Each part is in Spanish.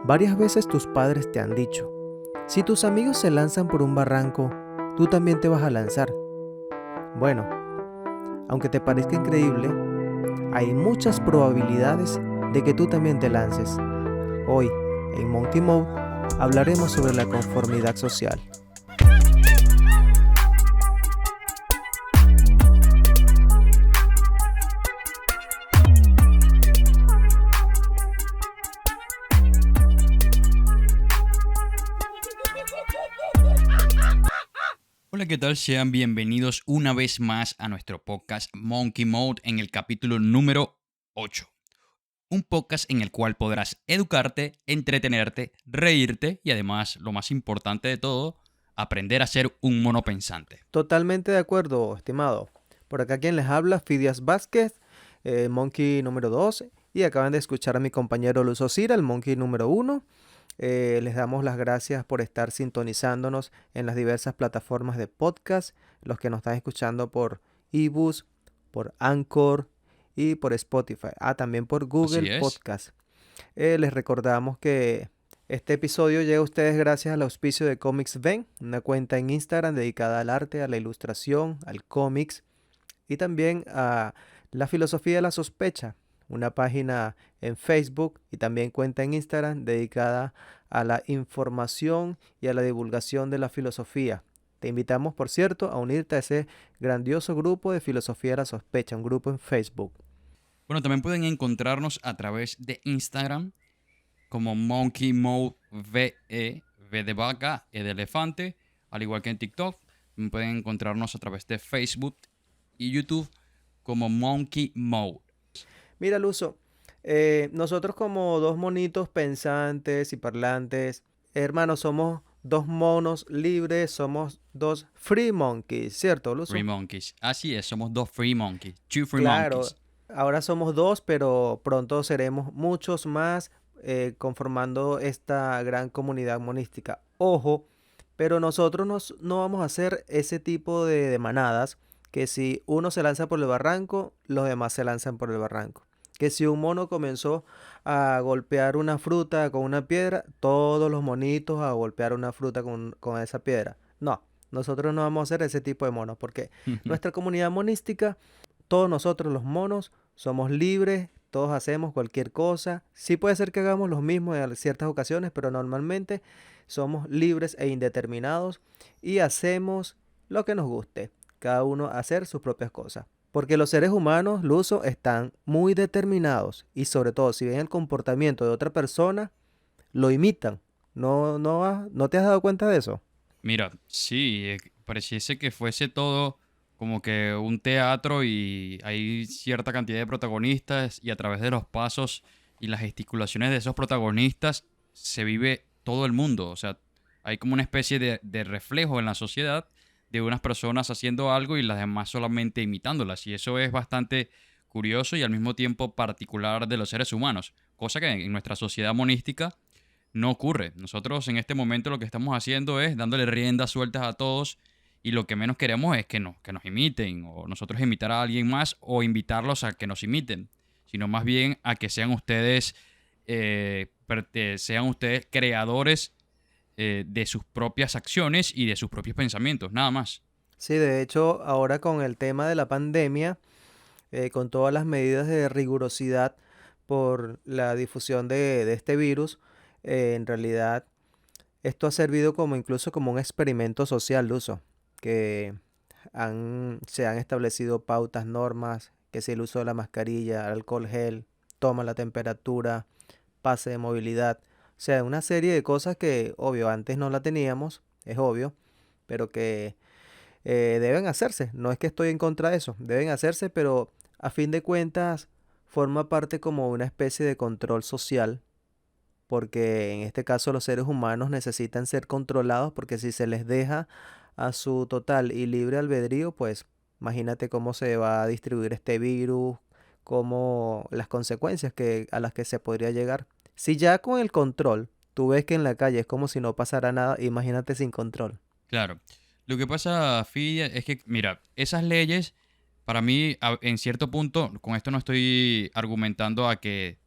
Varias veces tus padres te han dicho, si tus amigos se lanzan por un barranco, tú también te vas a lanzar. Bueno, aunque te parezca increíble, hay muchas probabilidades de que tú también te lances. Hoy, en Monkey Mode, hablaremos sobre la conformidad social. Hola, ¿qué tal? Sean bienvenidos una vez más a nuestro podcast Monkey Mode en el capítulo número 8. Un podcast en el cual podrás educarte, entretenerte, reírte y además, lo más importante de todo, aprender a ser un mono pensante. Totalmente de acuerdo, estimado. Por acá quien les habla, Fidias Vázquez, Monkey número 2, y acaban de escuchar a mi compañero Luz Osira, el Monkey número 1. Les damos las gracias por estar sintonizándonos en las diversas plataformas de podcast, los que nos están escuchando por eBooks, por Anchor y por Spotify. También por Google Así es. Podcast. Les recordamos que este episodio llega a ustedes gracias al auspicio de Comics Ven, una cuenta en Instagram dedicada al arte, a la ilustración, al cómics y también a la filosofía de la sospecha, una página en Facebook y también cuenta en Instagram dedicada a la información y a la divulgación de la filosofía. Te invitamos, por cierto, a unirte a ese grandioso grupo de filosofía de la sospecha, un grupo en Facebook. Bueno, también pueden encontrarnos a través de Instagram como Monkey Mode VE, V de vaca, E de elefante, al igual que en TikTok. También pueden encontrarnos a través de Facebook y YouTube como Monkey Mode. Mira, Luzo, nosotros como dos monitos pensantes y parlantes, hermanos, somos dos monos libres, somos dos free monkeys, ¿cierto, Luzo? Free Monkeys. Así es, somos dos Free Monkeys. Two Free Claro, Monkeys. ahora somos dos, pero pronto seremos muchos más conformando esta gran comunidad monística. Ojo, pero nosotros no vamos a hacer ese tipo de manadas, que si uno se lanza por el barranco, los demás se lanzan por el barranco. Que si un mono comenzó a golpear una fruta con una piedra, todos los monitos a golpear una fruta con esa piedra. No, nosotros no vamos a hacer ese tipo de monos, porque nuestra comunidad monística, todos nosotros los monos somos libres, todos hacemos cualquier cosa. Sí puede ser que hagamos lo mismo en ciertas ocasiones, pero normalmente somos libres e indeterminados y hacemos lo que nos guste. Cada uno hacer sus propias cosas. Porque los seres humanos, Luso, están muy determinados y sobre todo si ven el comportamiento de otra persona, lo imitan. ¿No te has dado cuenta de eso? Mira, sí, pareciese que fuese todo como que un teatro y hay cierta cantidad de protagonistas y a través de los pasos y las gesticulaciones de esos protagonistas se vive todo el mundo. O sea, hay como una especie de reflejo en la sociedad de unas personas haciendo algo y las demás solamente imitándolas. Y eso es bastante curioso y al mismo tiempo particular de los seres humanos, cosa que en nuestra sociedad monística no ocurre. Nosotros en este momento lo que estamos haciendo es dándole riendas sueltas a todos y lo que menos queremos es que nos imiten o nosotros imitar a alguien más o invitarlos a que nos imiten, sino más bien a que sean ustedes creadores de sus propias acciones y de sus propios pensamientos, nada más. Sí, de hecho, ahora con el tema de la pandemia, con todas las medidas de rigurosidad por la difusión de este virus, en realidad esto ha servido como incluso como un experimento social, Luso, que se han establecido pautas, normas, que si el uso de la mascarilla, alcohol gel, toma la temperatura, pase de movilidad, o sea, una serie de cosas que, obvio, antes no la teníamos, es obvio, pero que deben hacerse. No es que estoy en contra de eso, deben hacerse, pero a fin de cuentas forma parte como una especie de control social, porque en este caso los seres humanos necesitan ser controlados, porque si se les deja a su total y libre albedrío, pues imagínate cómo se va a distribuir este virus, cómo las consecuencias a las que se podría llegar. Si ya con el control, tú ves que en la calle es como si no pasara nada, imagínate sin control. Claro. Lo que pasa, Fidia, es que, mira, esas leyes, para mí, en cierto punto, con esto no estoy argumentando a que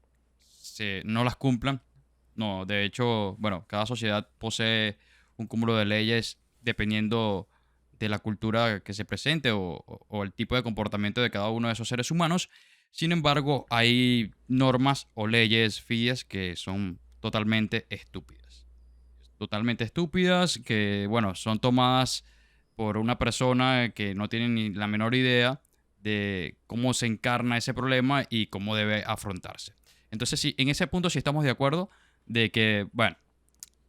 no las cumplan. no. De hecho, bueno, cada sociedad posee un cúmulo de leyes dependiendo de la cultura que se presente o el tipo de comportamiento de cada uno de esos seres humanos. Sin embargo, hay normas o leyes, FIES, que son totalmente estúpidas. Totalmente estúpidas, que, bueno, son tomadas por una persona que no tiene ni la menor idea de cómo se encarna ese problema y cómo debe afrontarse. Entonces, sí, en ese punto sí estamos de acuerdo de que, bueno,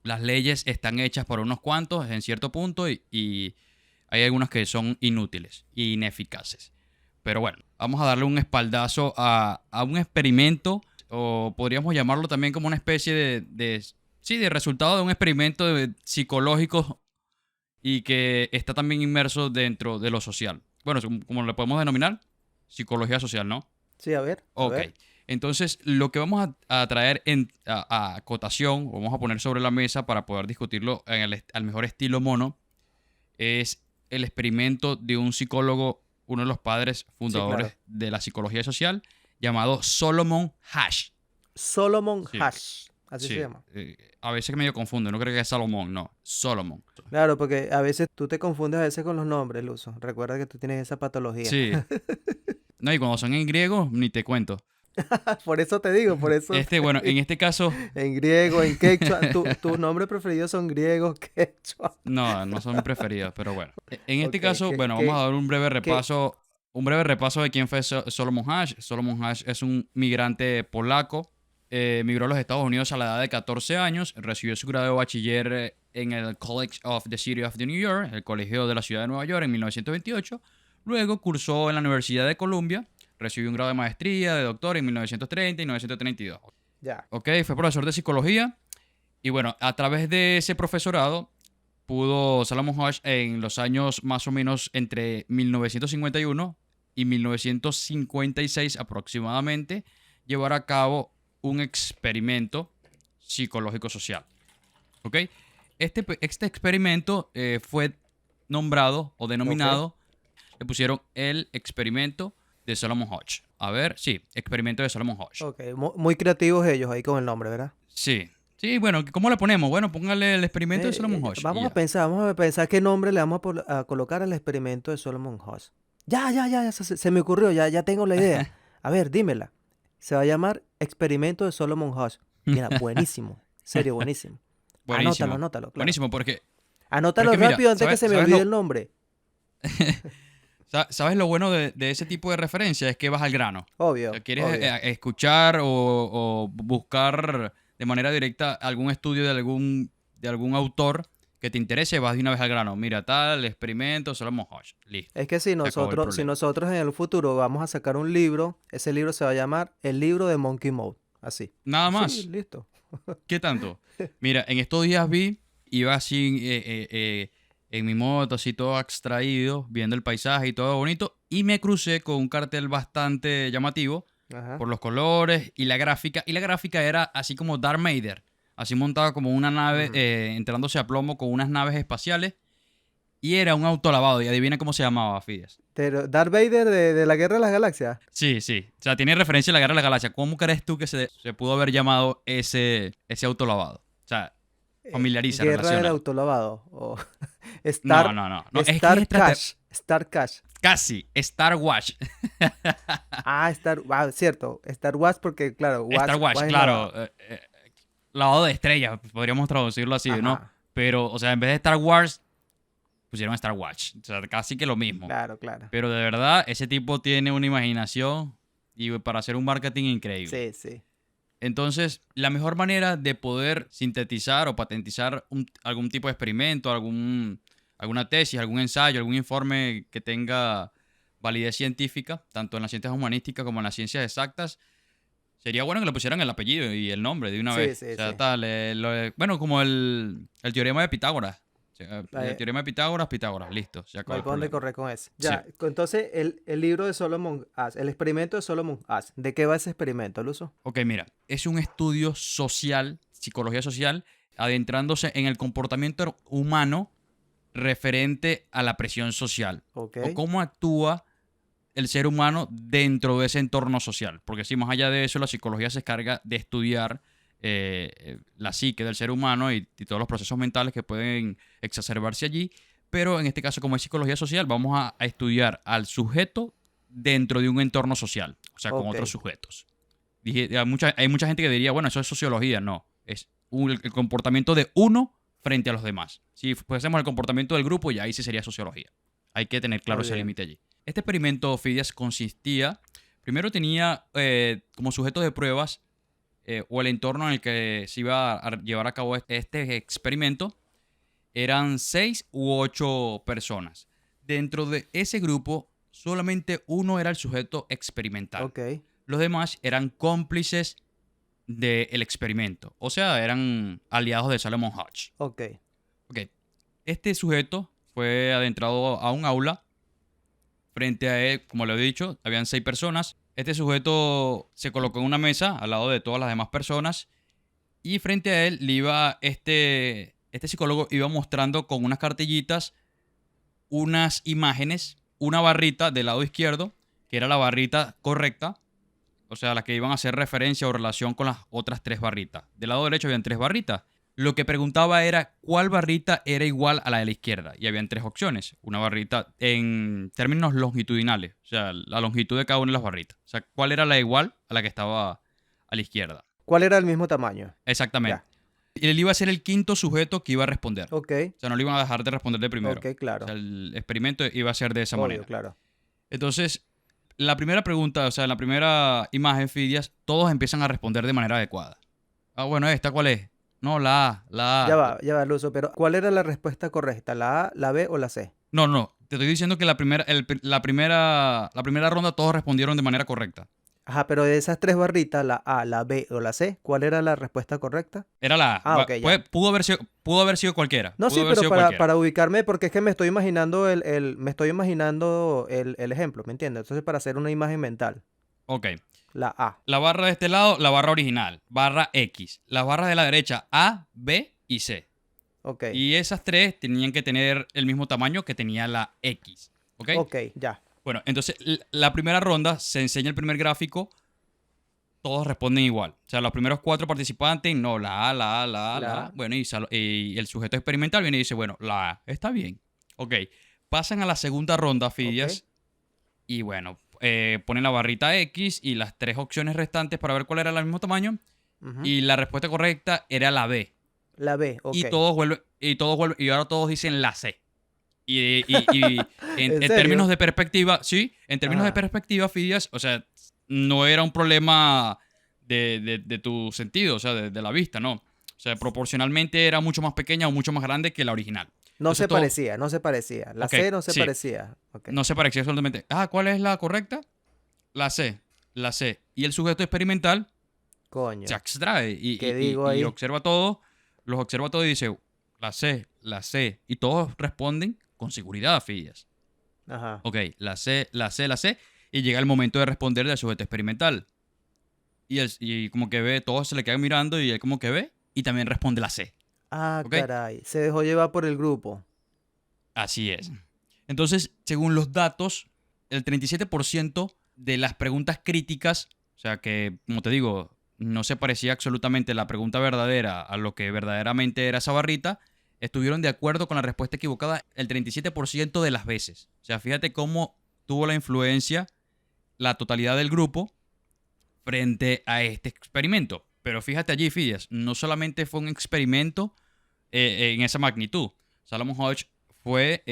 las leyes están hechas por unos cuantos en cierto punto y hay algunas que son inútiles e ineficaces. Pero bueno, vamos a darle un espaldazo a un experimento, o podríamos llamarlo también como una especie sí, de resultado de un experimento psicológico y que está también inmerso dentro de lo social. Bueno, como lo podemos denominar, psicología social, ¿no? Sí, a ver, a Ok. ver. Entonces, lo que vamos a traer a cotación, o vamos a poner sobre la mesa para poder discutirlo al mejor estilo mono, es el experimento de un psicólogo, uno de los padres Sí, claro. fundadores de la psicología social, llamado Solomon Asch. Solomon Sí, Asch, así se sí. llama. A veces medio confundo, no creo que es Salomón, no, Solomon. Claro, porque a veces tú te confundes a veces con los nombres, Luso. Recuerda que tú tienes esa patología. Sí. No, y cuando son en griego, ni te cuento. Por eso te digo, por eso te Bueno, en digo. este caso, En griego, en quechua. Tus nombres preferidos son griegos, quechua. no, no son mis preferidos, pero bueno. En este Ok, caso, ¿qué, bueno, vamos a qué, dar qué? un breve repaso de quién fue Solomon Asch. Solomon Asch es un migrante polaco. Migró a los Estados Unidos a la edad de 14 años. Recibió su grado de bachiller en el College of the City of New York, el Colegio de la Ciudad de Nueva York, en 1928. Luego cursó en la Universidad de Columbia. Recibió un grado de maestría, de doctor en 1930 y 1932. Ya. Ok, fue profesor de psicología. Y bueno, a través de ese profesorado pudo Solomon Asch en los años más o menos entre 1951 y 1956 aproximadamente llevar a cabo un experimento psicológico social. ¿Ok? Este experimento fue nombrado o Ok. denominado, le pusieron el experimento de Solomon Asch. A ver, sí, experimento de Solomon Asch. Ok. Muy creativos ellos ahí con el nombre, ¿verdad? Sí, sí, bueno, ¿cómo le ponemos? Bueno, póngale el experimento de Solomon Asch y ya. Vamos a pensar qué nombre le vamos a colocar al experimento de Solomon House. Ya, se me ocurrió, ya tengo la idea. A ver, dímela. Se va a llamar Experimento de Solomon House. Mira, buenísimo. Serio, buenísimo. Buenísimo, Anótalo, claro. buenísimo, porque, pero es Anótalo que mira, rápido antes que se me olvide el nombre. ¿Sabes lo bueno de ese tipo de referencia? Es que vas al grano. O sea, Obvio, quieres obvio. escuchar o buscar de manera directa algún estudio de algún autor que te interese, vas de una vez al grano. Mira, tal, experimento, Solomon Asch. Listo. Es que Se acabó el si problema. nosotros en el futuro vamos a sacar un libro, ese libro se va a llamar El libro de Monkey Mode. Así. Nada Sí, más. listo. ¿Qué tanto? Mira, en estos días iba así en mi moto, así todo extraído, viendo el paisaje y todo bonito, y me crucé con un cartel bastante llamativo Ajá. por los colores y la gráfica. Y la gráfica era así como Darth Vader, así montado como una nave, Ujú. entrándose a plomo con unas naves espaciales, y era un autolavado, y adivina cómo se llamaba, Fides. Pero Darth Vader de la Guerra de las Galaxias. Sí, sí. O sea, tiene referencia a la Guerra de la Galaxia. ¿Cómo crees tú que se pudo haber llamado ese autolavado? O sea, familiariza, Guerra del relaciona. autolavado. O No, Star, no, no. No, es que es Star Cash. Star Cash. casi. Star Watch. Cierto. Star Wars porque, claro, Star Watch, Watch es claro. lavado. Lavado de estrellas, podríamos traducirlo así, ¿no? Ajá. Pero, o sea, en vez de Star Wars, pusieron Star Watch. O sea, casi que lo mismo. Claro, claro. Pero de verdad, ese tipo tiene una imaginación y para hacer un marketing increíble. Sí, sí. Entonces, la mejor manera de poder sintetizar o patentizar algún tipo de experimento, alguna tesis, algún ensayo, algún informe que tenga validez científica, tanto en las ciencias humanísticas como en las ciencias exactas, sería bueno que le pusieran el apellido y el nombre de una Sí, vez. O sí, sea, sí. tal, bueno, como el teorema de Pitágoras. O sea, el Ahí- teorema de Pitágoras, Pitágoras, listo, se No acabó hay el por dónde problema. correr con eso. Sí. Ya, entonces el libro de Solomon Asch, el experimento de Solomon Asch. ¿De qué va ese experimento, Luso? Ok, mira, es un estudio social, psicología social, adentrándose en el comportamiento humano referente a la presión social Ok. o cómo actúa el ser humano dentro de ese entorno social. Porque si más allá de eso, la psicología se encarga de estudiar la psique del ser humano y todos los procesos mentales que pueden exacerbarse allí. Pero en este caso, como es psicología social, vamos a estudiar al sujeto dentro de un entorno social, o sea, con Ok, otros sujetos. Hay mucha gente que diría, bueno, eso es sociología. No, es el comportamiento de uno frente a los demás. Si fuésemos el comportamiento del grupo, ya ahí sí sería sociología. Hay que tener claro muy ese bien. límite allí. Este experimento, Fidias, consistía, primero tenía como sujeto de pruebas o el entorno en el que se iba a llevar a cabo este experimento, eran 6 u 8 personas. Dentro de ese grupo, solamente uno era el sujeto experimental. Ok, Los demás eran cómplices del experimento. O sea, eran aliados de Salomon Hodge. ok, Ok. Este sujeto fue adentrado a un aula. Frente a él, como le he dicho, habían 6 personas. Este sujeto se colocó en una mesa al lado de todas las demás personas. Y frente a él le iba este psicólogo iba mostrando con unas cartillitas unas imágenes, una barrita del lado izquierdo, que era la barrita correcta, o sea, la que iban a hacer referencia o relación con las otras 3 barritas. Del lado derecho habían 3 barritas. Lo que preguntaba era cuál barrita era igual a la de la izquierda. Y habían 3 opciones. Una barrita en términos longitudinales, o sea, la longitud de cada una de las barritas. O sea, cuál era la igual a la que estaba a la izquierda. ¿cuál era el mismo tamaño? Exactamente. Ya, Y él iba a ser el quinto sujeto que iba a responder. ok, O sea, no le iban a dejar de responder de primero. ok, O sea, claro, el experimento iba a ser de esa obvio, manera. claro. Entonces, la primera pregunta, o sea, en la primera imagen, Fidias, todos empiezan a responder de manera adecuada. Ah, bueno, ¿esta cuál es? No, la A, la A. Ya va, Luzo, pero ¿cuál era la respuesta correcta? ¿La A, la B o la C? No, no, te estoy diciendo que la primera ronda todos respondieron de manera correcta. Ajá, pero de esas tres barritas, la A, la B o la C, ¿cuál era la respuesta correcta? Era la A. Ah, ok, ya. Pudo haber sido cualquiera. No, Pudo sí, haber pero sido cualquiera. para ubicarme, porque es que me estoy imaginando me estoy imaginando el ejemplo, ¿me entiendes? Entonces, para hacer una imagen mental, Ok. la A, La barra de este lado, la barra original, barra X. Las barras de la derecha, A, B y C. ok, Y esas 3 tenían que tener el mismo tamaño que tenía la X. ¿Ok? ok, ya. Bueno, entonces la primera ronda se enseña el primer gráfico, todos responden igual. O sea, los primeros 4 participantes, no, la A, la A, la A, la La A. A, Bueno, y el sujeto experimental viene y dice, bueno, la A, está bien. Ok, pasan a la segunda ronda, ok, Fidias, y bueno, ponen la barrita X y las 3 opciones restantes para ver cuál era el mismo tamaño. ujú. Y la respuesta correcta era la B. La B, ok. Y ahora todos dicen la C. Y ¿En en términos serio? de perspectiva, sí, en términos de Ajá. perspectiva, Fidias, o sea, no era un problema de tu sentido, o sea, de la vista, ¿no? O sea, proporcionalmente era mucho más pequeña o mucho más grande que la original. No Entonces se todo, parecía, no se parecía. La ok, C no se sí, parecía. Ok. no se parecía absolutamente. Ah, ¿cuál es la correcta? La C, la C. Y el sujeto experimental se Coño. abstrae ¿Qué y, digo y ahí? observa todo, los observa todo y dice, la C. Y todos responden con seguridad, Fidias. Ajá. Ok, la C, la C, la C. Y llega el momento de responder del sujeto experimental. Y como que ve, todos se le quedan mirando y él como que ve y también responde la C. Ah, ¿Ok? caray. Se dejó llevar por el grupo. Así es. Entonces, según los datos, el 37% de las preguntas críticas, o sea que, como te digo, no se parecía absolutamente la pregunta verdadera a lo que verdaderamente era esa barrita, estuvieron de acuerdo con la respuesta equivocada el 37% de las veces. O sea, fíjate cómo tuvo la influencia la totalidad del grupo frente a este experimento. Pero fíjate allí, Fidias, no solamente fue un experimento en esa magnitud. Salomon Hodge fue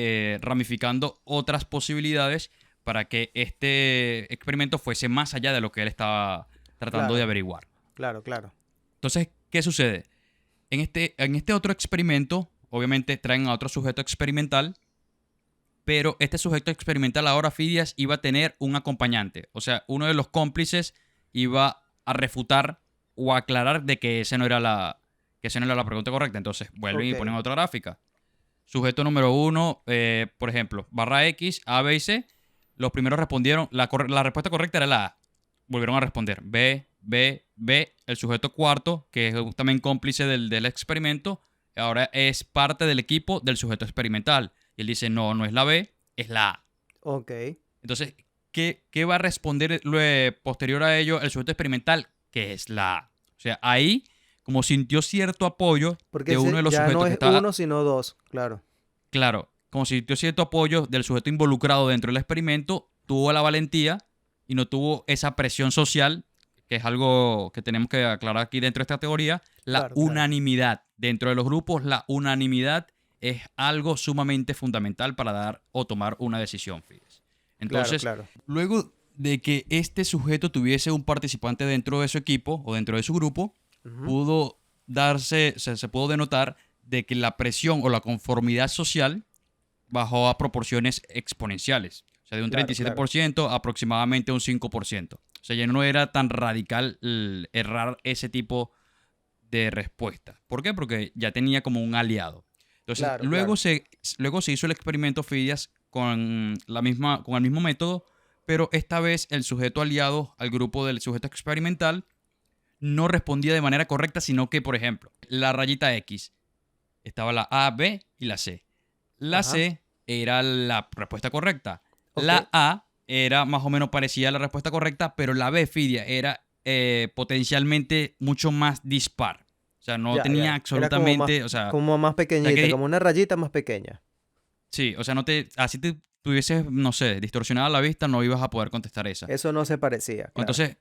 ramificando otras posibilidades para que este experimento fuese más allá de lo que él estaba tratando de Claro, averiguar. claro, claro. Entonces, ¿qué sucede? En este otro experimento, obviamente traen a otro sujeto experimental, pero este sujeto experimental ahora, Fidias, iba a tener un acompañante. O sea, uno de los cómplices iba a refutar o aclarar de que esa no era la pregunta correcta. Entonces, vuelven Ok. y ponen otra gráfica. Sujeto número uno, por ejemplo, barra X, A, B y C. Los primeros respondieron, la respuesta correcta era la A. Volvieron a responder B, B, B. El sujeto cuarto, que es también cómplice del experimento, ahora es parte del equipo del sujeto experimental. Y él dice, no, no es la B, es la A. Ok. Entonces, ¿qué va a responder posterior a ello el sujeto experimental? Que es la A. O sea, ahí, como sintió cierto apoyo Porque de uno de los ya no sujetos que es estaba, uno, sino dos, claro. claro, como sintió cierto apoyo del sujeto involucrado dentro del experimento, tuvo la valentía y no tuvo esa presión social, que es algo que tenemos que aclarar aquí dentro de esta teoría, la Claro, claro. unanimidad. Dentro de los grupos, la unanimidad es algo sumamente fundamental para dar o tomar una decisión, fíjese. Claro, Entonces, claro. luego de que este sujeto tuviese un participante dentro de su equipo o dentro de su grupo, Ujú. pudo darse, se pudo denotar de que la presión o la conformidad social bajó a proporciones exponenciales. O sea, de un Claro, claro. 37% a aproximadamente un 5%. O sea, ya no era tan radical errar ese tipo de respuesta. ¿Por qué? Porque ya tenía como un aliado. Entonces, Claro, claro. luego se hizo el experimento Fidias con el mismo método, pero esta vez el sujeto aliado al grupo del sujeto experimental no respondía de manera correcta, sino que, por ejemplo, la rayita X estaba la A, B y la C. La Ajá. C era la respuesta correcta. Ok. La A era más o menos parecida a la respuesta correcta, pero la B, Fidia, era potencialmente mucho más dispar. O sea, no Ya, tenía ya. Era absolutamente, o sea, como más o sea pequeñita, como que, una rayita más pequeña. sí, o sea, no te, así te tuvieses, no sé, distorsionada la vista, no ibas a poder contestar esa. Eso no se parecía, claro. Entonces,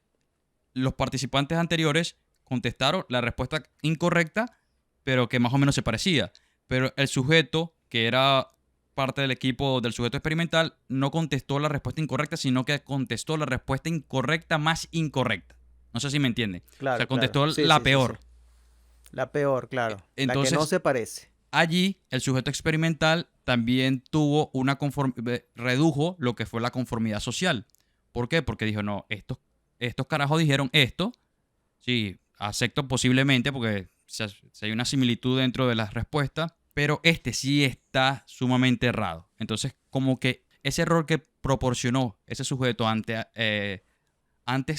los participantes anteriores contestaron la respuesta incorrecta, pero que más o menos se parecía. Pero el sujeto, que era parte del equipo del sujeto experimental, no contestó la respuesta incorrecta, sino que contestó la respuesta incorrecta más incorrecta. No sé si me entiende. O sea, Claro, claro. contestó Sí, la sí, sí, sí. peor. La peor, claro. La que no Entonces, se parece. allí el sujeto experimental también tuvo redujo lo que fue la conformidad social. ¿Por qué? Porque dijo, no, estos carajos dijeron esto. Sí, acepto posiblemente porque si hay una similitud dentro de las respuestas, pero este sí está sumamente errado. Entonces, como que ese error que proporcionó ese sujeto antes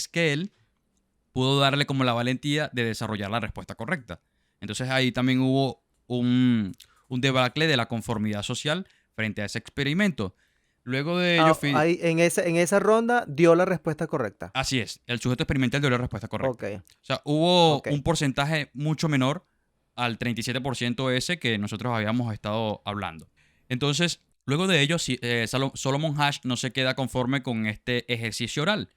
que él, pudo darle como la valentía de desarrollar la respuesta correcta. Entonces ahí también hubo un debacle de la conformidad social frente a ese experimento. Luego de ello, Ah, ahí, en esa ronda dio la respuesta correcta. así es, el sujeto experimental dio la respuesta Ok, correcta. O sea, hubo ok. un porcentaje mucho menor al 37% ese que nosotros habíamos estado hablando. Entonces, luego de ello, Solomon Hash no se queda conforme con este ejercicio oral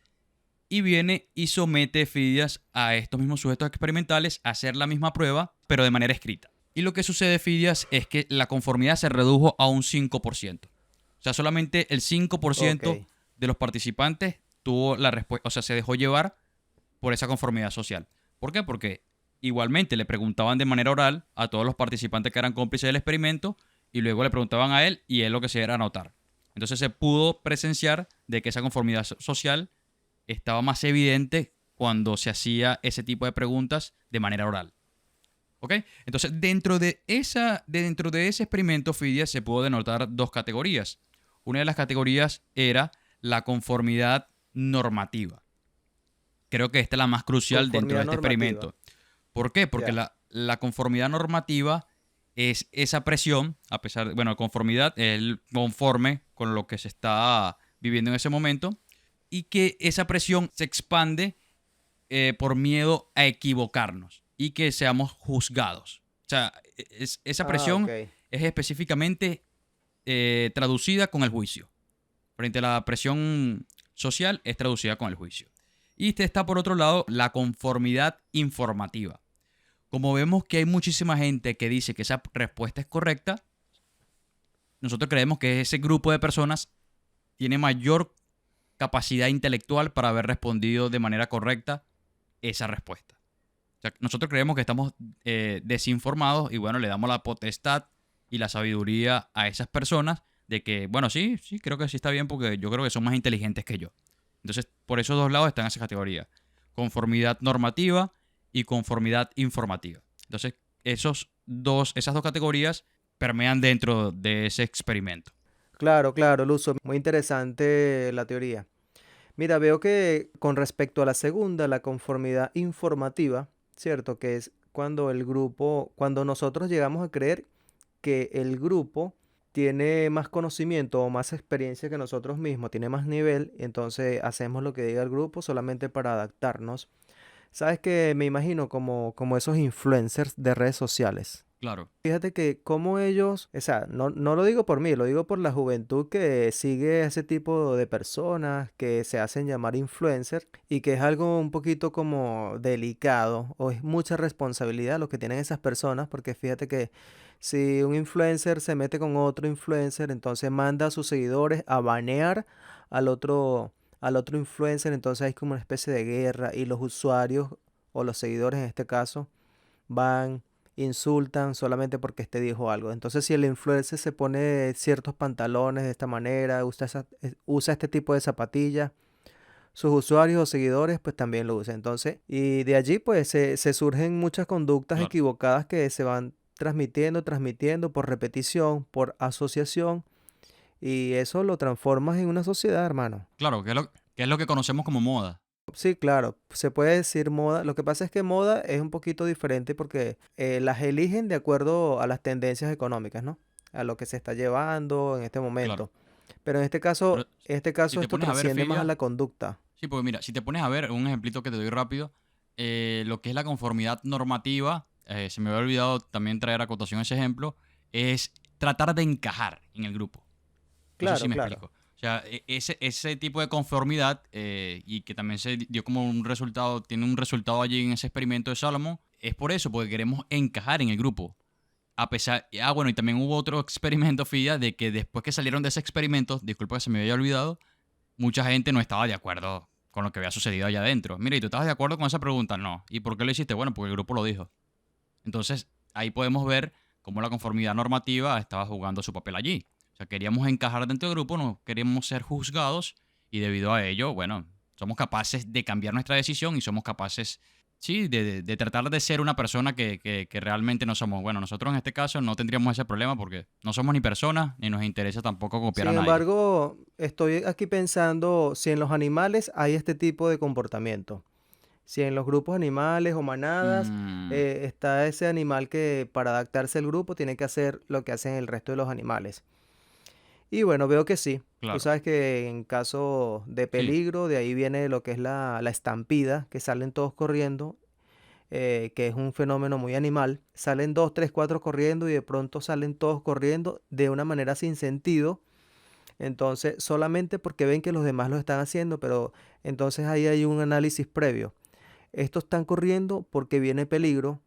y viene y somete Fidias a estos mismos sujetos experimentales a hacer la misma prueba, pero de manera escrita. Y lo que sucede, Fidias, es que la conformidad se redujo a un 5%. O sea, solamente el Ok. 5% de los participantes tuvo la respuesta, o sea, se dejó llevar por esa conformidad social. ¿Por qué? Porque igualmente le preguntaban de manera oral a todos los participantes que eran cómplices del experimento y luego le preguntaban a él y él lo que hacía era anotar. Entonces se pudo presenciar de que esa conformidad social estaba más evidente cuando se hacía ese tipo de preguntas de manera oral. ¿Ok? Entonces, dentro de ese experimento, Fidia se pudo denotar dos categorías. Una de las categorías era la conformidad normativa. Creo que esta es la más crucial dentro de Conformidad este normativa. experimento. ¿Por qué? Porque Ya. la conformidad normativa es esa presión, a pesar de, bueno, conformidad es el conforme con lo que se está viviendo en ese momento, y que esa presión se expande por miedo a equivocarnos y que seamos juzgados. O sea, esa Ah, presión ok. es específicamente traducida con el juicio. Frente a la presión social es traducida con el juicio. Y este está por otro lado la conformidad informativa. Como vemos que hay muchísima gente que dice que esa respuesta es correcta, nosotros creemos que ese grupo de personas tiene mayor capacidad intelectual para haber respondido de manera correcta esa respuesta. O sea, nosotros creemos que estamos desinformados y bueno, le damos la potestad y la sabiduría a esas personas de que, bueno, sí, sí, creo que sí está bien porque yo creo que son más inteligentes que yo. Entonces, por esos dos lados están esa categoría. Conformidad normativa y conformidad informativa. Entonces, esas dos categorías permean dentro de ese experimento. Claro, claro, Luzo. Muy interesante la teoría. Mira, veo que con respecto a la segunda, la conformidad informativa, ¿cierto? Que es cuando el grupo, cuando nosotros llegamos a creer que el grupo tiene más conocimiento o más experiencia que nosotros mismos, tiene más nivel, entonces hacemos lo que diga el grupo solamente para adaptarnos. Sabes que me imagino como esos influencers de redes sociales. Claro, Fíjate que como ellos, o sea, no lo digo por mí, lo digo por la juventud que sigue a ese tipo de personas que se hacen llamar influencer y que es algo un poquito como delicado o es mucha responsabilidad lo que tienen esas personas, porque fíjate que si un influencer se mete con otro influencer, entonces manda a sus seguidores a banear al otro influencer, entonces hay como una especie de guerra y los usuarios o los seguidores en este caso van, insultan solamente porque este dijo algo. Entonces, si el influencer se pone ciertos pantalones de esta manera, usa este tipo de zapatillas, sus usuarios o seguidores pues también lo usan. Entonces, y de allí pues se surgen muchas conductas claro. equivocadas que se van transmitiendo por repetición, por asociación, y eso lo transformas en una sociedad, hermano. Claro, que es lo que conocemos como moda. Sí, claro, se puede decir moda. Lo que pasa es que moda es un poquito diferente porque las eligen de acuerdo a las tendencias económicas, ¿no? A lo que se está llevando en este Claro. momento. Pero Pero en este si caso te esto pones a ver, trasciende más a Fidia, la conducta. sí, porque mira, si te pones a ver, un ejemplito que te doy rápido, lo que es la conformidad normativa, se me había olvidado también traer a cotación ese ejemplo, es tratar de encajar en el grupo. No sé si Claro, me claro. explico. O sea, ese tipo de conformidad y que también se dio como un resultado, tiene un resultado allí en ese experimento de Salomon, es por eso, porque queremos encajar en el grupo. A pesar, bueno, y también hubo otro experimento, Fida, de que después que salieron de ese experimento, disculpa que se me había olvidado, mucha gente no estaba de acuerdo con lo que había sucedido allá adentro. Mira, ¿y tú estabas de acuerdo con esa pregunta? No. ¿Y por qué lo hiciste? Bueno, porque el grupo lo dijo. Entonces, ahí podemos ver cómo la conformidad normativa estaba jugando su papel allí. O sea, queríamos encajar dentro del grupo, no queríamos ser juzgados y debido a ello, bueno, somos capaces de cambiar nuestra decisión y somos capaces, sí, de tratar de ser una persona que realmente no somos. Bueno, nosotros en este caso no tendríamos ese problema porque no somos ni personas ni nos interesa tampoco copiar Sin a nadie. embargo, estoy aquí pensando si en los animales hay este tipo de comportamiento. Si en los grupos animales o manadas Mm, está ese animal que para adaptarse al grupo tiene que hacer lo que hacen el resto de los animales. Y bueno, veo que sí. Tú claro, sabes que en caso de sí, peligro, de ahí viene lo que es la estampida, que salen todos corriendo, que es un fenómeno muy animal. Salen dos, tres, cuatro corriendo y de pronto salen todos corriendo de una manera sin sentido. Entonces, solamente porque ven que los demás lo están haciendo, pero entonces ahí hay un análisis previo. Estos están corriendo porque viene peligro.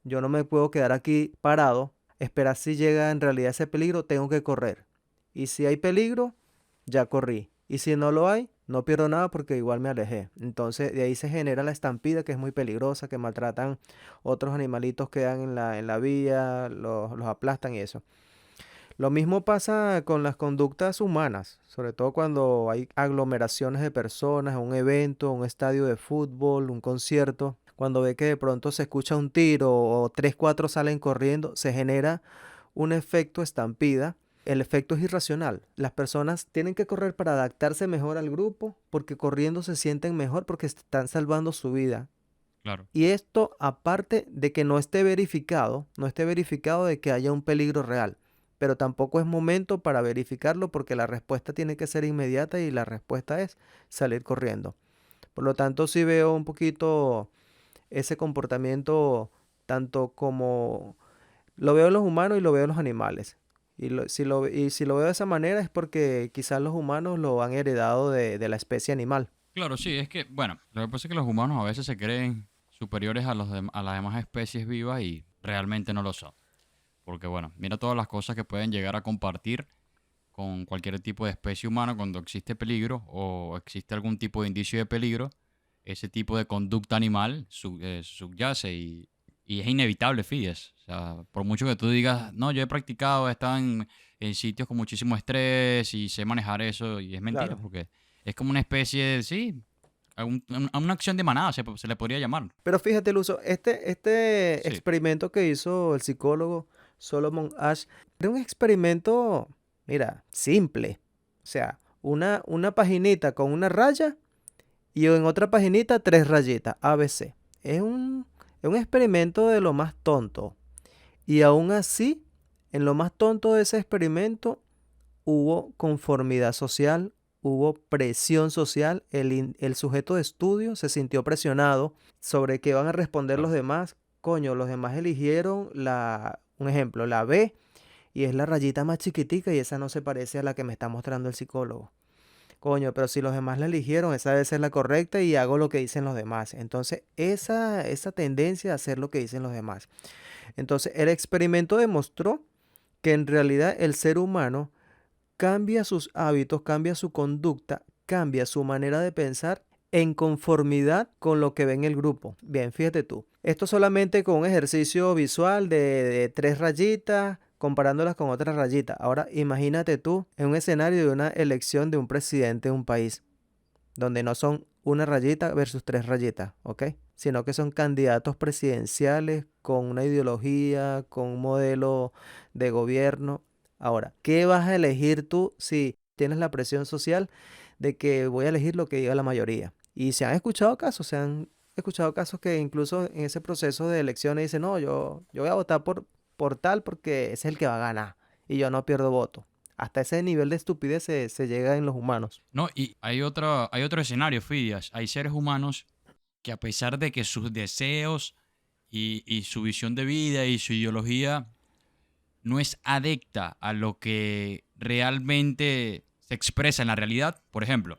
Yo no me puedo quedar aquí parado, esperar si llega en realidad ese peligro, tengo que correr. Y si hay peligro, ya corrí. Y si no lo hay, no pierdo nada porque igual me alejé. Entonces de ahí se genera la estampida que es muy peligrosa, que maltratan otros animalitos que quedan en la vía, los aplastan y eso. Lo mismo pasa con las conductas humanas, sobre todo cuando hay aglomeraciones de personas, un evento, un estadio de fútbol, un concierto. Cuando ve que de pronto se escucha un tiro o tres, cuatro salen corriendo, se genera un efecto estampida. El efecto es irracional. Las personas tienen que correr para adaptarse mejor al grupo, porque corriendo se sienten mejor porque están salvando su vida. claro. Y esto aparte de que no esté verificado de que haya un peligro real. Pero tampoco es momento para verificarlo porque la respuesta tiene que ser inmediata y la respuesta es salir corriendo. Por lo tanto, sí veo un poquito ese comportamiento tanto como lo veo en los humanos y lo veo en los animales. Y si lo veo de esa manera es porque quizás los humanos lo han heredado de la especie animal. Claro, sí, es que, bueno, lo que pasa es que los humanos a veces se creen superiores a las demás especies vivas y realmente no lo son. Porque, bueno, mira todas las cosas que pueden llegar a compartir con cualquier tipo de especie humana cuando existe peligro o existe algún tipo de indicio de peligro. Ese tipo de conducta animal subyace y es inevitable, fíjese. O sea, por mucho que tú digas, no, yo he practicado, he estado en sitios con muchísimo estrés y sé manejar eso, y es mentira, Claro. porque es como una especie, sí, a una acción de manada se le podría llamar. Pero fíjate, Luzo, este Sí, experimento que hizo el psicólogo Solomon Ash era un experimento, mira, simple. O sea, una paginita con una raya y en otra paginita tres rayitas, ABC. Es un experimento de lo más tonto. Y aún así, en lo más tonto de ese experimento, hubo conformidad social, hubo presión social, el sujeto de estudio se sintió presionado sobre qué van a responder los Claro. demás. Coño, los demás eligieron un ejemplo, la B, y es la rayita más chiquitica y esa no se parece a la que me está mostrando el psicólogo. Coño, pero si los demás la eligieron, esa debe ser la correcta y hago lo que dicen los demás. Entonces, esa tendencia a hacer lo que dicen los demás. Entonces, el experimento demostró que en realidad el ser humano cambia sus hábitos, cambia su conducta, cambia su manera de pensar en conformidad con lo que ve en el grupo. Bien, fíjate tú. Esto solamente con un ejercicio visual de tres rayitas, comparándolas con otras rayitas. Ahora, imagínate tú en un escenario de una elección de un presidente de un país, donde no son una rayita versus tres rayitas, ¿ok? Sino que son candidatos presidenciales con una ideología, con un modelo de gobierno. Ahora, ¿qué vas a elegir tú si tienes la presión social de que voy a elegir lo que diga la mayoría? Y se han escuchado casos que incluso en ese proceso de elecciones dicen, no, yo voy a votar por tal porque ese es el que va a ganar y yo no pierdo voto. Hasta ese nivel de estupidez se llega en los humanos. No, y hay otro escenario, Fidias. Hay seres humanos que a pesar de que sus deseos y su visión de vida y su ideología no es adecta a lo que realmente se expresa en la realidad, por ejemplo,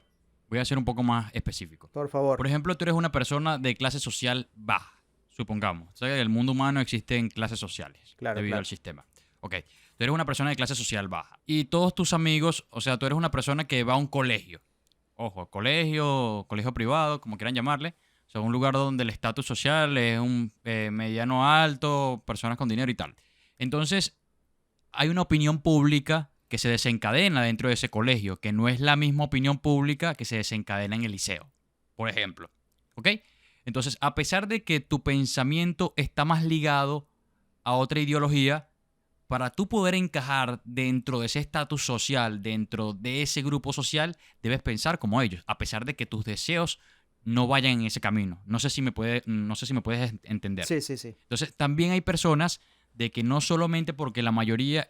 voy a ser un poco más específico. Por favor. Por ejemplo, tú eres una persona de clase social baja, supongamos. O sea, que en el mundo humano existen clases sociales Claro, debido al claro. sistema. Ok, tú eres una persona de clase social baja. Y todos tus amigos, o sea, tú eres una persona que va a un colegio. Ojo, colegio privado, como quieran llamarle. O sea, un lugar donde el estatus social es un mediano alto, personas con dinero y tal. Entonces, hay una opinión pública que se desencadena dentro de ese colegio, que no es la misma opinión pública que se desencadena en el liceo, por ejemplo. ¿Ok? Entonces, a pesar de que tu pensamiento está más ligado a otra ideología, para tú poder encajar dentro de ese estatus social, dentro de ese grupo social, debes pensar como ellos, a pesar de que tus deseos no vayan en ese camino. No sé si me puedes entender. Sí, sí, sí. Entonces, también hay personas de que no solamente porque la mayoría,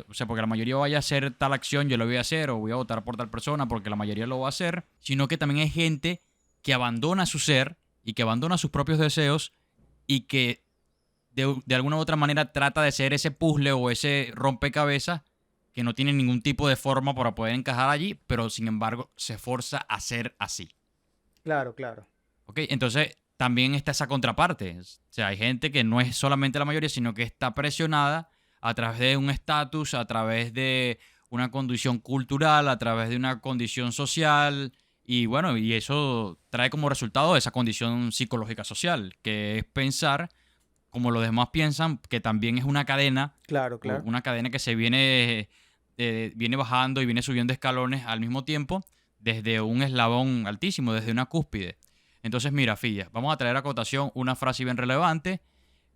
o sea, porque la mayoría vaya a hacer tal acción, yo lo voy a hacer, o voy a votar por tal persona porque la mayoría lo va a hacer, sino que también hay gente que abandona su ser y que abandona sus propios deseos y que de alguna u otra manera trata de ser ese puzzle o ese rompecabezas que no tiene ningún tipo de forma para poder encajar allí, pero sin embargo se esfuerza a ser así. Claro, claro. ¿Ok? Entonces, también está esa contraparte. O sea, hay gente que no es solamente la mayoría, sino que está presionada a través de un estatus, a través de una condición cultural, a través de una condición social. Y bueno, y eso trae como resultado esa condición psicológica social, que es pensar como los demás piensan, que también es una cadena, Claro, claro. una cadena que se viene bajando y viene subiendo escalones al mismo tiempo, desde un eslabón altísimo, desde una cúspide. Entonces, mira, Fidia, vamos a traer a cotación una frase bien relevante,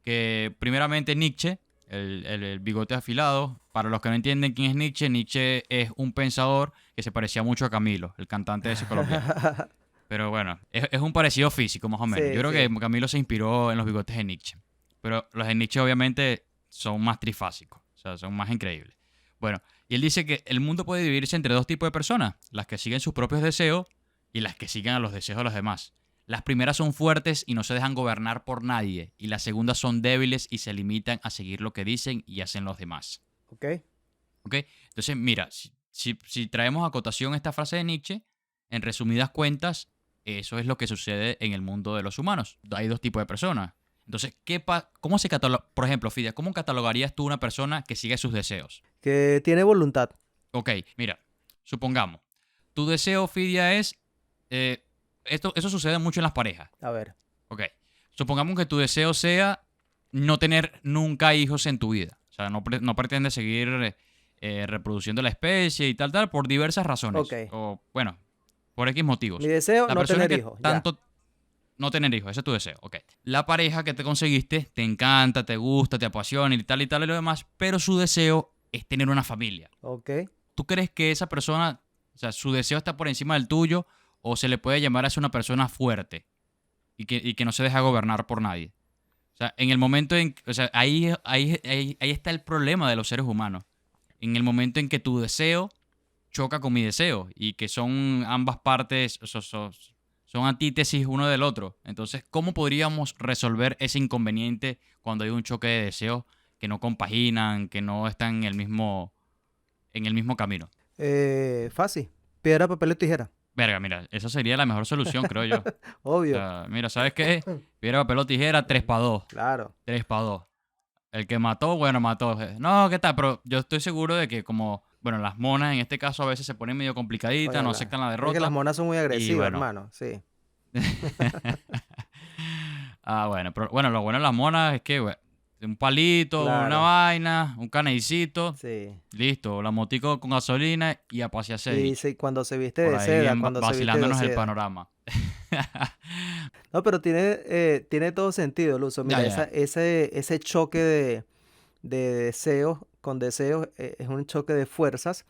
que primeramente Nietzsche, el bigote afilado, para los que no entienden quién es Nietzsche, Nietzsche es un pensador que se parecía mucho a Camilo, el cantante ese colombiano. Pero bueno, es un parecido físico más o menos. Yo Sí, creo que sí. Camilo se inspiró en los bigotes de Nietzsche. Pero los de Nietzsche obviamente son más trifásicos, o sea, son más increíbles. Bueno, y él dice que el mundo puede dividirse entre dos tipos de personas, las que siguen sus propios deseos y las que siguen a los deseos de los demás. Las primeras son fuertes y no se dejan gobernar por nadie, y las segundas son débiles y se limitan a seguir lo que dicen y hacen los demás. Ok. ¿Ok? Entonces, mira, si traemos a cotación esta frase de Nietzsche, en resumidas cuentas, eso es lo que sucede en el mundo de los humanos. Hay dos tipos de personas. Entonces, ¿cómo se cataloga? Por ejemplo, Fidia, ¿cómo catalogarías tú una persona que sigue sus deseos? Que tiene voluntad. Ok, mira, supongamos, tu deseo, Fidia, es... eh, eso sucede mucho en las parejas. A ver. Ok, supongamos que tu deseo sea no tener nunca hijos en tu vida. O sea, no pretendes seguir reproduciendo la especie y tal, por diversas Ok. razones. O, bueno, por X Mi motivos. deseo, La no persona tener que hijos. Ya. tanto no tener hijos, ese es tu deseo, ok. La pareja que te conseguiste te encanta, te gusta, te apasiona y tal y lo demás, pero su deseo es tener una familia. Ok. ¿Tú crees que esa persona, o sea, su deseo está por encima del tuyo o se le puede llamar a ser una persona fuerte y que no se deja gobernar por nadie? O sea, en el momento en, o sea, ahí está el problema de los seres humanos. En el momento en que tu deseo choca con mi deseo y que son ambas partes, son antítesis uno del otro. Entonces, ¿cómo podríamos resolver ese inconveniente cuando hay un choque de deseos que no compaginan, que no están en el mismo camino? Fácil. Piedra, papel o tijera. Verga, mira, esa sería la mejor solución, creo yo. O Obvio. sea, mira, ¿sabes qué? Piedra, papel o tijera, 3 para 2. Claro. 3 para 2. El que mató, bueno, mató. No, ¿qué tal? Pero yo estoy seguro de que como, bueno, las monas en este caso a veces se ponen medio complicaditas, Oye, no aceptan la es que las derrota. monas son muy Y agresivas, bueno. hermano. Sí. Bueno, pero bueno, lo bueno de las monas es que, un palito, una Claro. vaina, un canecito, Sí. listo, la motico con gasolina y a pasearse de Y bicho. sí, cuando se viste Por de ahí seda, bien cuando se viste de vacilándonos el seda. panorama. No, pero tiene todo sentido, Luzo. Ya, Mira, ya, ese choque de deseos con deseos es un choque de fuerzas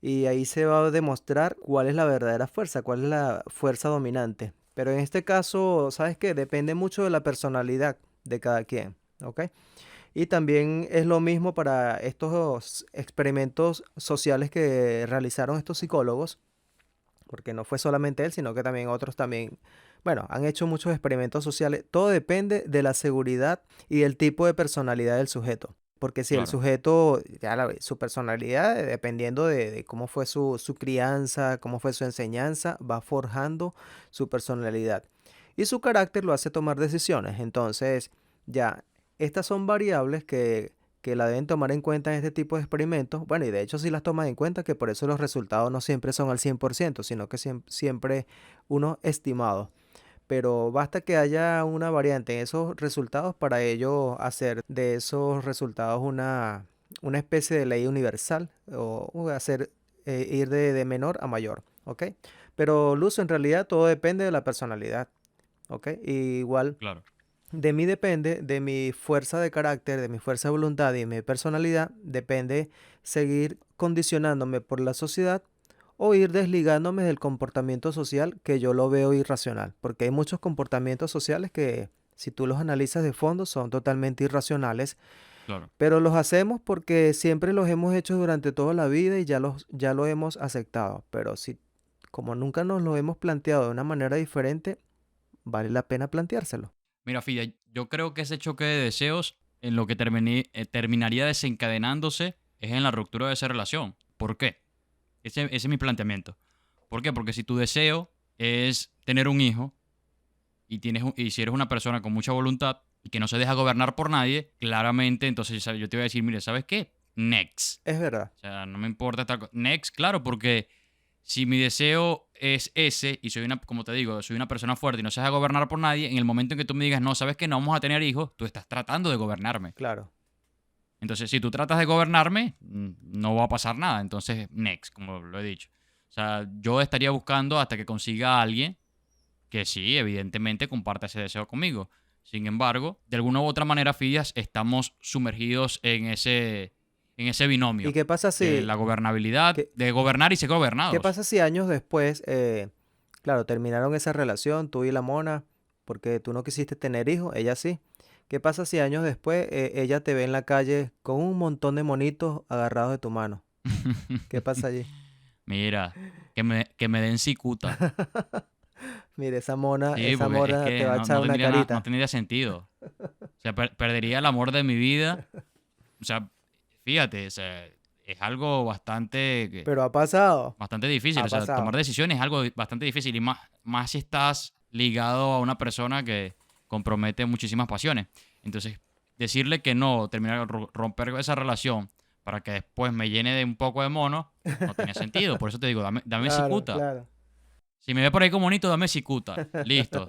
y ahí se va a demostrar cuál es la verdadera fuerza, cuál es la fuerza dominante. Pero en este caso, ¿sabes qué? Depende mucho de la personalidad de cada quien, ¿ok? Y también es lo mismo para estos experimentos sociales que realizaron estos psicólogos, porque no fue solamente él, sino que también otros también, bueno, han hecho muchos experimentos sociales. Todo depende de la seguridad y del tipo de personalidad del sujeto. Porque si el claro, sujeto, su personalidad, dependiendo de cómo fue su crianza, cómo fue su enseñanza, va forjando su personalidad. Y su carácter lo hace tomar decisiones. Entonces, ya, estas son variables que la deben tomar en cuenta en este tipo de experimentos. Bueno, y de hecho sí las toman en cuenta, que por eso los resultados no siempre son al 100%, sino que siempre unos estimados. Pero basta que haya una variante en esos resultados para ello hacer de esos resultados una especie de ley universal o hacer ir de menor a mayor, ¿ok? Pero Luz, en realidad todo depende de la personalidad, ¿ok? Y igual claro. de mí depende, de mi fuerza de carácter, de mi fuerza de voluntad y mi personalidad, depende seguir condicionándome por la sociedad o ir desligándome del comportamiento social que yo lo veo irracional. Porque hay muchos comportamientos sociales que, si tú los analizas de fondo, son totalmente irracionales, Claro. pero los hacemos porque siempre los hemos hecho durante toda la vida y ya lo hemos aceptado. Pero si, como nunca nos lo hemos planteado de una manera diferente, vale la pena planteárselo. Mira, Fide, yo creo que ese choque de deseos en lo que terminaría desencadenándose es en la ruptura de esa relación. ¿Por qué? Ese es mi planteamiento. ¿Por qué? Porque si tu deseo es tener un hijo y si eres una persona con mucha voluntad y que no se deja gobernar por nadie, claramente entonces yo te voy a decir, mire, ¿sabes qué? Next. Es verdad. O sea, no me importa estar next, claro, porque si mi deseo es ese y soy una, como te digo, soy una persona fuerte y no se deja gobernar por nadie, en el momento en que tú me digas, no, sabes que no vamos a tener hijos, tú estás tratando de gobernarme. Claro. Entonces, si tú tratas de gobernarme, no va a pasar nada. Entonces, next, como lo he dicho. O sea, yo estaría buscando hasta que consiga a alguien que sí, evidentemente comparta ese deseo conmigo. Sin embargo, de alguna u otra manera, Fidias, estamos sumergidos en ese ¿Y binomio qué pasa de si, la gobernabilidad, qué, de gobernar y ser qué gobernados. pasa si años después, claro, terminaron esa relación, tú y la mona, porque tú no quisiste tener hijos, ella sí? ¿Qué pasa si años después ella te ve en la calle con un montón de monitos agarrados de tu mano? ¿Qué pasa allí? Mira, que me den cicuta. Mire, Sí, esa porque es mona te que va a no, echar no una tendría no carita. tendría sentido. O sea, perdería el amor de mi vida. O sea, fíjate, o sea, es algo Pero ha pasado, bastante difícil. ha O sea, tomar pasado. decisiones es algo bastante difícil. Y más si estás ligado a una persona que compromete muchísimas pasiones. Entonces, decirle que no, terminar, romper esa relación para que después me llene de un poco de mono, no tiene sentido. Por eso te digo, dame Claro, cicuta. claro. Si me ve por ahí como bonito, dame cicuta. Listo.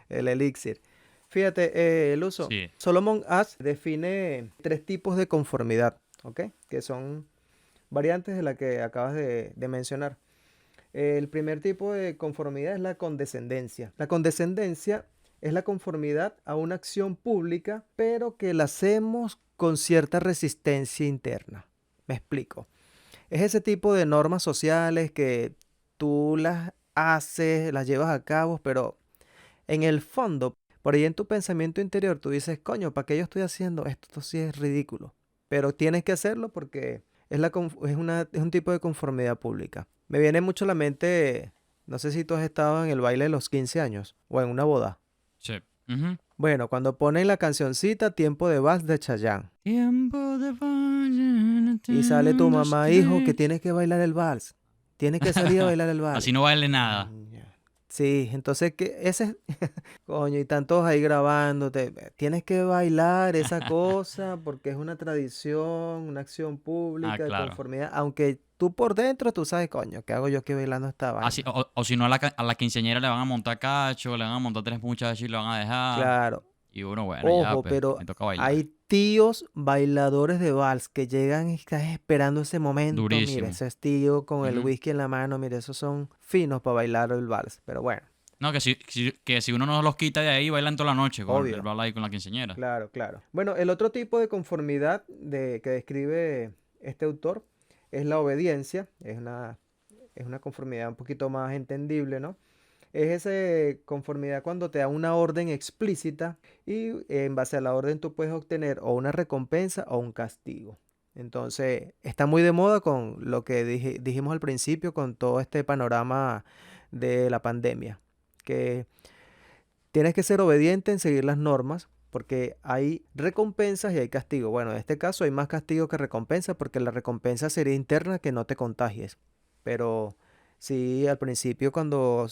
El elixir. Fíjate, el uso. Sí. Solomon Ash define tres tipos de conformidad, ¿ok? Que son variantes de la que acabas de mencionar. El primer tipo de conformidad es la condescendencia. La condescendencia es la conformidad a una acción pública, pero que la hacemos con cierta resistencia interna. Me explico. Es ese tipo de normas sociales que tú las haces, las llevas a cabo, pero en el fondo, por ahí en tu pensamiento interior, tú dices, coño, ¿para qué yo estoy haciendo esto? Esto sí es ridículo. Pero tienes que hacerlo porque es un tipo de conformidad pública. Me viene mucho a la mente, no sé si tú has estado en el baile de los 15 años o en una boda. Sí. Ujú. Bueno, cuando ponen la cancioncita Tiempo de Vals de Chayanne Tiempo de falla, y sale tu un, dos, mamá, hijo, que tres. tienes que bailar el vals, tienes que salir a bailar el Así vals. no vale nada. Coño. Sí, entonces que ese, coño, y están todos ahí grabándote. Tienes que bailar esa cosa porque es una tradición, una acción Ah, pública de claro. conformidad. Aunque tú por dentro tú sabes, coño, ¿qué hago yo aquí bailando esta Así, vaina? o si no, a la quinceañera le van a montar cacho, le van a montar tres muchachos y lo van a dejar. Claro, Y uno, bueno, ya, ojo, pues, pero me toca bailar. hay tíos bailadores de vals que llegan y estás esperando ese momento. Mire, Durísimo. ese es tío con el Ujú. whisky en la mano. Mire, esos son finos para bailar el vals. Pero bueno, No, que si uno no los quita de ahí, bailan toda la noche con el obvio. bala ahí con la quinceañera. Claro, claro. Bueno, el otro tipo de conformidad que describe este autor es la obediencia. Es una conformidad un poquito más entendible, ¿no? Es esa conformidad cuando te da una orden explícita y en base a la orden tú puedes obtener o una recompensa o un castigo. Entonces, está muy de moda con lo que dijimos al principio, con todo este panorama de la pandemia, que tienes que ser obediente en seguir las normas porque hay recompensas y hay castigo. Bueno, en este caso hay más castigo que recompensa porque la recompensa sería interna que no te contagies. Pero sí, al principio cuando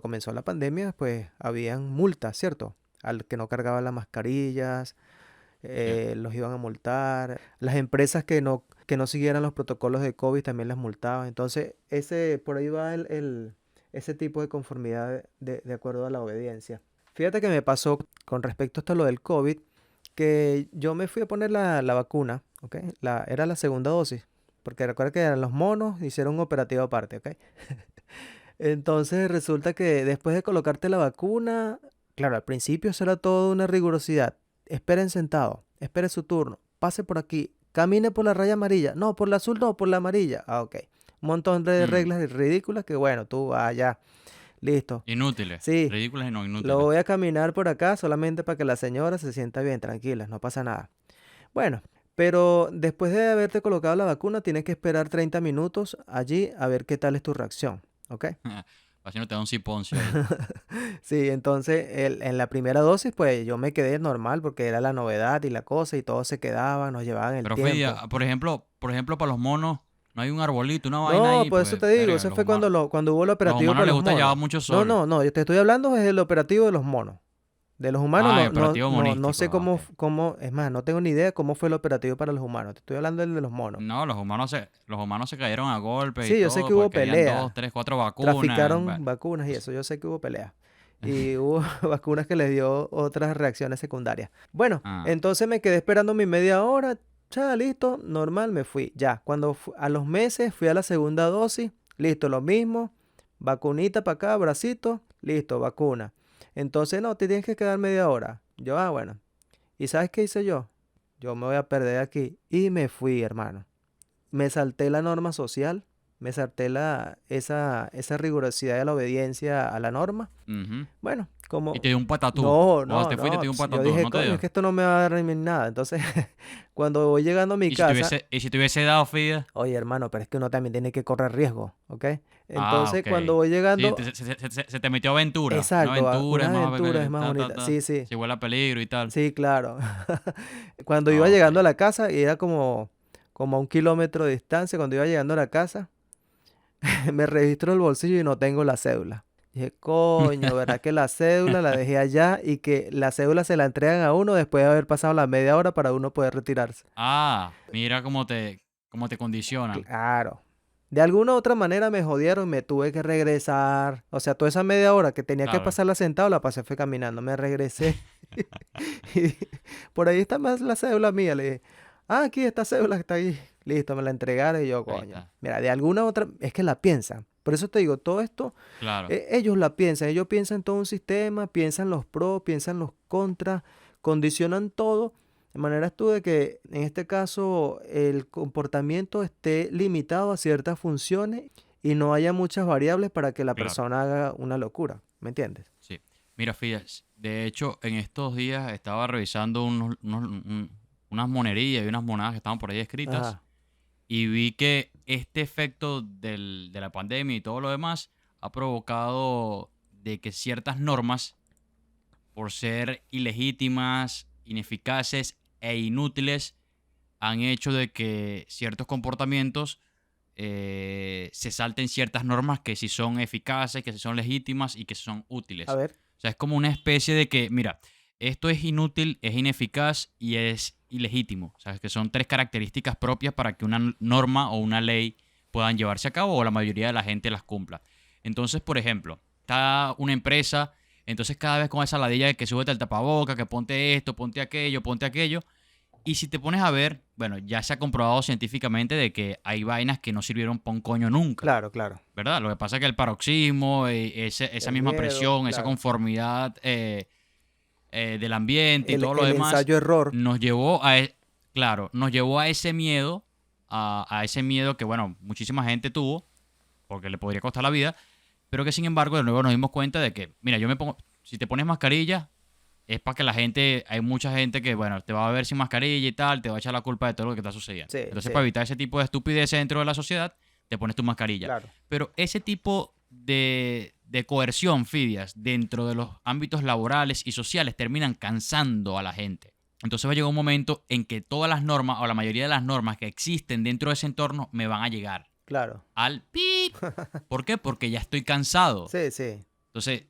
comenzó la pandemia, pues habían multas, ¿cierto? Al que no cargaba las mascarillas, Sí. los iban a multar. Las empresas que no siguieran los protocolos de COVID también las multaban. Entonces, por ahí va ese tipo de conformidad de acuerdo a la obediencia. Fíjate que me pasó con respecto a esto lo del COVID, que yo me fui a poner la vacuna, ¿ok? Era la segunda dosis, porque recuerda que eran los monos, hicieron un operativo aparte, ¿ok? Entonces resulta que después de colocarte la vacuna, claro, al principio eso era toda una rigurosidad. Esperen sentado, espere su turno, pase por aquí, camine por la raya amarilla. No, por la azul no, por la amarilla. Ah, ok. Un montón de Mm. reglas ridículas que bueno, tú vas allá, listo. Inútiles. Sí, Ridículas y no lo inútiles. voy a caminar por acá solamente para que la señora se sienta bien, tranquila, no pasa nada. Bueno, pero después de haberte colocado la vacuna, tienes que esperar 30 minutos allí a ver qué tal es tu reacción, ¿ok? Así no te da un siponcio ahí. Sí, entonces en la primera dosis, pues yo me quedé normal porque era la novedad y la cosa y todos se quedaban, nos llevaban el Pero Fede, tiempo. por ejemplo, para los monos, no hay un arbolito, una vaina No, ahí, por eso porque, te digo, verga, eso fue cuando hubo el los operativo humanos para les los gusta llevar monos. mucho No, sol. no, no, yo te estoy hablando del operativo de los monos. De los humanos Ah, no, el no, operativo no, no monístico. sé Ah, ok. es más, no tengo ni idea cómo fue el operativo para los humanos. Te estoy hablando del de los monos. No, los humanos se cayeron a golpes y Sí, yo sé que todo hubo porque habían dos, pelea, tres, cuatro vacunas. traficaron Bueno, vacunas y eso- eso, yo sé que hubo pelea. Y hubo vacunas que les dio otras reacciones secundarias. Bueno, ah, entonces me quedé esperando mi media hora, ya listo, normal, me fui. Ya, a los meses fui a la segunda dosis, listo, lo mismo, vacunita para acá, bracito, listo, vacuna. Entonces, no, te tienes que quedar media hora. Yo, bueno. ¿Y sabes qué hice yo? Yo me voy a perder aquí. Y me fui, hermano. Me salté la norma social, me salté esa rigurosidad de la obediencia a la norma. ujú. Bueno, Y como... te dio un patatú. No, Cuando no, te fuiste, te no. dio un Yo patatú, dije, ¿no te coño, es dio? que esto no me va a dar ni nada. Entonces, cuando voy llegando a mi casa, Y si te hubiese dado FIDE? oye, hermano, pero es que uno también tiene que correr riesgo, ¿ok? Ah, Entonces, ok. cuando voy Sí, llegando, se te metió aventura. Una exacto, aventura es una más, aventura es más ta, ta, bonita. ta. Sí, sí, Si huele a peligro y tal. sí, claro. Cuando iba Ah, ok. llegando a la casa, y era como a 1 kilómetro de distancia, cuando iba llegando a la casa, me registro el bolsillo y no tengo la cédula. Dije, coño, ¿verdad que la cédula la dejé allá y que la cédula se la entregan a uno después de haber pasado la media hora para uno poder retirarse? Ah, mira cómo te condicionan. Claro. De alguna u otra manera me jodieron, me tuve que regresar. O sea, toda esa media hora que tenía que Claro. pasarla sentado, la pasé fue caminando. Me regresé. Y por ahí está más la cédula mía. Le dije, aquí esta cédula que está ahí. Listo, me la entregaron y yo, Ahí coño. está. Mira, de alguna otra, es que la piensan. Por eso te digo, todo esto, Claro. ellos la piensan. Ellos piensan todo un sistema, piensan los pros, piensan los contras, condicionan todo. De manera tú de que en este caso el comportamiento esté limitado a ciertas funciones y no haya muchas variables para que la Claro. persona haga una locura. ¿Me entiendes? Sí. Mira, fíjate, de hecho, en estos días estaba revisando unas monerías y unas monedas que estaban por ahí escritas. Ajá. y vi que este efecto de la pandemia y todo lo demás ha provocado de que ciertas normas, por ser ilegítimas, ineficaces e inútiles, han hecho de que ciertos comportamientos se salten ciertas normas que sí son eficaces, que sí son legítimas y que sí son A útiles. ver, O sea, es como una especie de que, mira, esto es inútil, es ineficaz y es ilegítimo. O sea, que son tres características propias para que una norma o una ley puedan llevarse a cabo o la mayoría de la gente las cumpla. Entonces, por ejemplo, está una empresa, entonces cada vez con esa ladilla de que súbete el tapaboca, que ponte esto, ponte aquello, y si te pones a ver, bueno, ya se ha comprobado científicamente de que hay vainas que no sirvieron pa' un coño nunca, claro, claro. ¿verdad? Lo que pasa es que el paroxismo, esa El misma miedo, presión, esa claro. conformidad del ambiente y todo lo El demás, ensayo-error, nos llevó claro, nos llevó a ese miedo, a ese miedo que, bueno, muchísima gente tuvo, porque le podría costar la vida, pero que sin embargo de nuevo nos dimos cuenta de que, mira, yo me pongo, si te pones mascarilla, es para que la gente, hay mucha gente que, bueno, te va a ver sin mascarilla y tal, te va a echar la culpa de todo lo que está sucediendo. sí, Entonces, para sí, evitar ese tipo de estupidez dentro de la sociedad, te pones tu mascarilla. claro. Pero ese tipo de coerción, Fidias, dentro de los ámbitos laborales y sociales, terminan cansando a la gente. Entonces va a llegar un momento en que todas las normas, o la mayoría de las normas que existen dentro de ese entorno, me van a llegar Claro. al pip. ¿Por qué? Porque ya estoy cansado. Sí, sí, Entonces,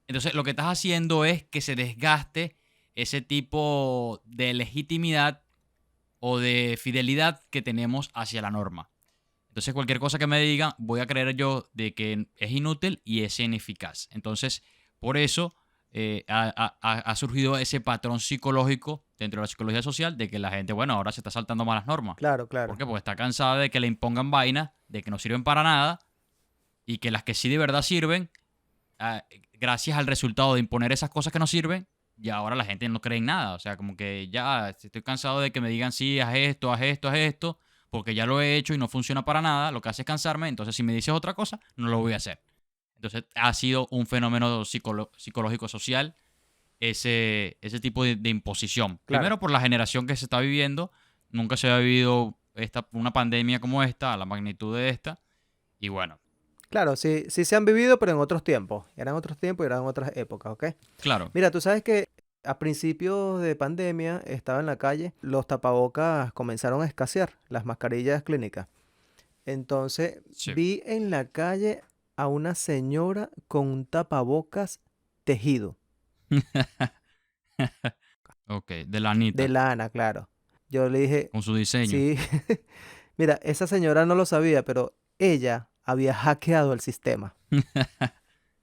entonces lo que estás haciendo es que se desgaste ese tipo de legitimidad o de fidelidad que tenemos hacia la norma. Entonces, cualquier cosa que me digan, voy a creer yo de que es inútil y es ineficaz. Entonces, por eso ha surgido ese patrón psicológico dentro de la psicología social de que la gente, bueno, ahora se está saltando malas normas. claro, ¿Por claro. qué? Porque está cansada de que le impongan vainas, de que no sirven para nada y que las que sí de verdad sirven, gracias al resultado de imponer esas cosas que no sirven, ya ahora la gente no cree en nada. O sea, como que ya estoy cansado de que me digan, sí, haz esto, haz esto, haz esto, porque ya lo he hecho y no funciona para nada. Lo que hace es cansarme. Entonces, si me dices otra cosa, no lo voy a hacer. Entonces, ha sido un fenómeno psicológico social ese tipo de imposición. Claro. Primero, por la generación que se está viviendo. Nunca se había vivido una pandemia como esta, a la magnitud de esta. Y bueno, Claro, sí, sí se han vivido, pero en otros tiempos. Eran otros tiempos y eran otras épocas, ¿ok? claro, Mira, tú sabes que a principios de pandemia estaba en la calle, los tapabocas comenzaron a escasear, las mascarillas clínicas. Entonces sí. vi en la calle a una señora con un tapabocas tejido, Ok, de la de Anita, lana, claro. Yo le dije, con su diseño. sí, mira, esa señora no lo sabía, pero ella había hackeado el sistema.